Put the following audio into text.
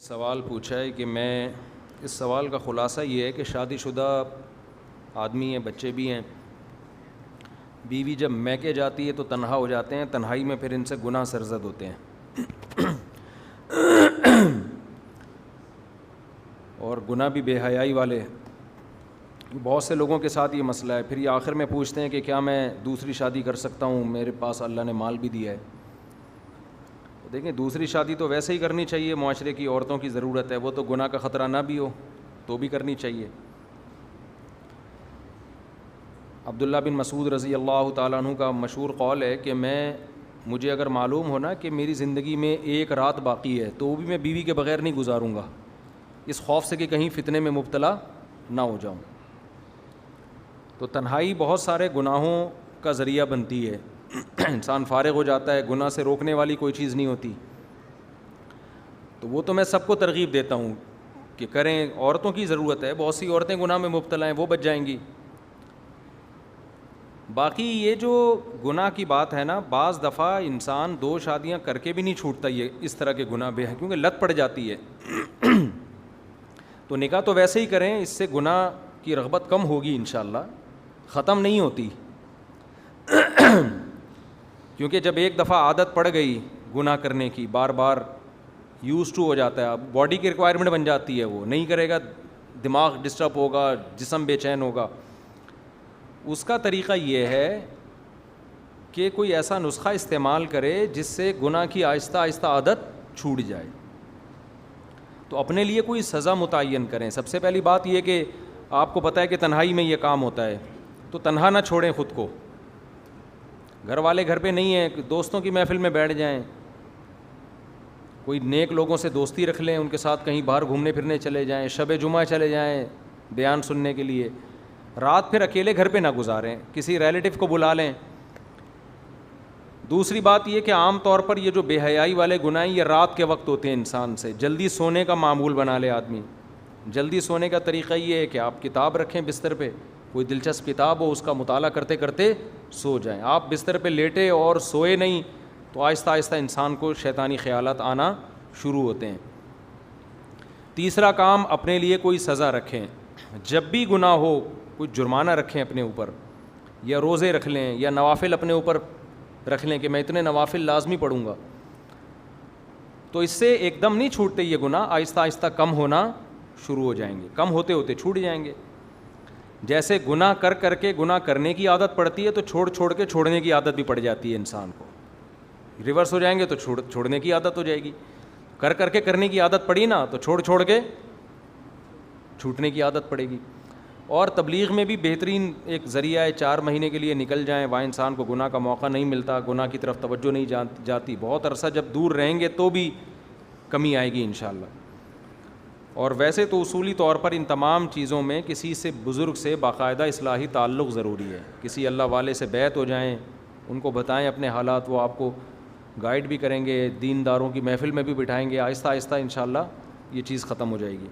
سوال پوچھا ہے کہ میں اس سوال کا خلاصہ یہ ہے کہ شادی شدہ آدمی ہیں، بچے بھی ہیں، بیوی جب میکے جاتی ہے تو تنہا ہو جاتے ہیں، تنہائی میں پھر ان سے گناہ سرزد ہوتے ہیں اور گناہ بھی بے حیائی والے۔ بہت سے لوگوں کے ساتھ یہ مسئلہ ہے، پھر یہ آخر میں پوچھتے ہیں کہ کیا میں دوسری شادی کر سکتا ہوں، میرے پاس اللہ نے مال بھی دیا ہے۔ دیکھیں، دوسری شادی تو ویسے ہی کرنی چاہیے، معاشرے کی عورتوں کی ضرورت ہے، وہ تو گناہ کا خطرہ نہ بھی ہو تو بھی کرنی چاہیے۔ عبداللہ بن مسعود رضی اللہ تعالیٰ عنہ کا مشہور قول ہے کہ مجھے اگر معلوم ہونا کہ میری زندگی میں ایک رات باقی ہے تو وہ بھی میں بیوی کے بغیر نہیں گزاروں گا، اس خوف سے کہ کہیں فتنے میں مبتلا نہ ہو جاؤں۔ تو تنہائی بہت سارے گناہوں کا ذریعہ بنتی ہے، انسان فارغ ہو جاتا ہے، گناہ سے روکنے والی کوئی چیز نہیں ہوتی۔ تو وہ تو میں سب کو ترغیب دیتا ہوں کہ کریں، عورتوں کی ضرورت ہے، بہت سی عورتیں گناہ میں مبتلا ہیں، وہ بچ جائیں گی۔ باقی یہ جو گناہ کی بات ہے نا، بعض دفعہ انسان 2 شادیاں کر کے بھی نہیں چھوٹتا یہ اس طرح کے گناہ بے، کیونکہ لت پڑ جاتی ہے تو نکاح تو ویسے ہی کریں، اس سے گناہ کی رغبت کم ہوگی انشاءاللہ، ختم نہیں ہوتی کیونکہ جب ایک دفعہ عادت پڑ گئی گناہ کرنے کی، بار بار یوز ٹو ہو جاتا ہے، اب باڈی کی ریکوائرمنٹ بن جاتی ہے، وہ نہیں کرے گا دماغ ڈسٹرب ہوگا، جسم بے چین ہوگا۔ اس کا طریقہ یہ ہے کہ کوئی ایسا نسخہ استعمال کرے جس سے گناہ کی آہستہ آہستہ عادت چھوٹ جائے۔ تو اپنے لیے کوئی سزا متعین کریں۔ سب سے پہلی بات یہ کہ آپ کو پتہ ہے کہ تنہائی میں یہ کام ہوتا ہے، تو تنہا نہ چھوڑیں خود کو۔ گھر والے گھر پہ نہیں ہیں، دوستوں کی محفل میں بیٹھ جائیں، کوئی نیک لوگوں سے دوستی رکھ لیں، ان کے ساتھ کہیں باہر گھومنے پھرنے چلے جائیں، شب جمعہ چلے جائیں بیان سننے کے لیے۔ رات پھر اکیلے گھر پہ نہ گزاریں، کسی ریلیٹو کو بلا لیں۔ دوسری بات یہ کہ عام طور پر یہ جو بے حیائی والے گناہ یہ رات کے وقت ہوتے ہیں، انسان سے جلدی سونے کا معمول بنا لے آدمی۔ جلدی سونے کا طریقہ یہ ہے کہ آپ کتاب رکھیں بستر پہ، کوئی دلچسپ کتاب ہو، اس کا مطالعہ کرتے کرتے سو جائیں۔ آپ بستر پہ لیٹے اور سوئے نہیں تو آہستہ آہستہ انسان کو شیطانی خیالات آنا شروع ہوتے ہیں۔ تیسرا کام، اپنے لیے کوئی سزا رکھیں، جب بھی گناہ ہو کوئی جرمانہ رکھیں اپنے اوپر، یا روزے رکھ لیں، یا نوافل اپنے اوپر رکھ لیں کہ میں اتنے نوافل لازمی پڑھوں گا۔ تو اس سے ایک دم نہیں چھوٹتے یہ گناہ، آہستہ آہستہ کم ہونا شروع ہو جائیں گے، کم ہوتے ہوتے چھوٹ جائیں گے۔ جیسے گناہ کر کر کے گناہ کرنے کی عادت پڑتی ہے تو چھوڑ چھوڑ کے چھوڑنے کی عادت بھی پڑ جاتی ہے انسان کو۔ ریورس ہو جائیں گے تو چھوڑنے کی عادت ہو جائے گی، کر کر کے کرنے کی عادت پڑی نا تو چھوڑ چھوڑ کے چھوٹنے کی عادت پڑے گی۔ اور تبلیغ میں بھی بہترین ایک ذریعہ ہے، 4 مہینے کے لیے نکل جائیں، وہاں انسان کو گناہ کا موقع نہیں ملتا، گناہ کی طرف توجہ نہیں جاتی، بہت عرصہ جب دور رہیں گے تو بھی کمی آئے گی انشاءاللہ۔ اور ویسے تو اصولی طور پر ان تمام چیزوں میں کسی سے بزرگ سے باقاعدہ اصلاحی تعلق ضروری ہے، کسی اللہ والے سے بیعت ہو جائیں، ان کو بتائیں اپنے حالات، وہ آپ کو گائیڈ بھی کریں گے، دینداروں کی محفل میں بھی بٹھائیں گے، آہستہ آہستہ انشاءاللہ یہ چیز ختم ہو جائے گی۔